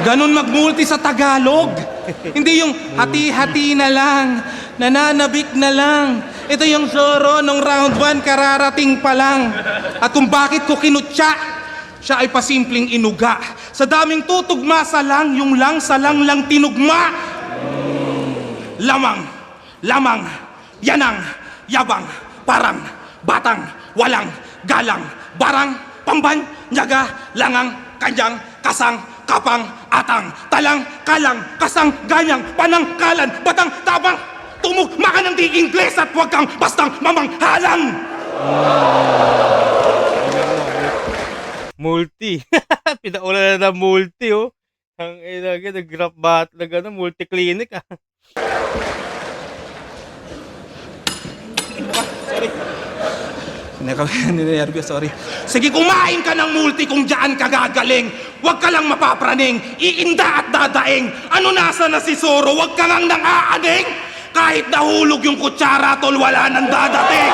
Ganon magmulti sa Tagalog. Hindi yung hati-hati na lang, nananabik na lang. Ito yung Zorro nung round 1, kararating pa lang. At kung bakit ko kinutya, siya ay pasimpleng inuga. Sa daming tutugma sa lang, yung lang sa lang tinugma. Lamang, lamang, yanang, yabang, parang, batang, walang, galang, barang, pamban, nyaga, langang, kanyang, kasang, kapang, atang, talang, kalang, kasang, ganyang, panangkalan, batang, tabang, tumugma ka ng di Ingles at huwag kang bastang mamanghalang! Multi. Pinaula na ng multi, oh. Ang ina, nag-graph bat, multi-clinic, ah. Ninervyos, sorry. Sige, kumain ka ng multi kung dyan ka gagaling. Huwag ka lang mapapraning, iinda at dadaing. Ano nasa na si Zorro, huwag ka lang nang aaning. Kahit nahulog yung kutsara, tol, wala nang dadating.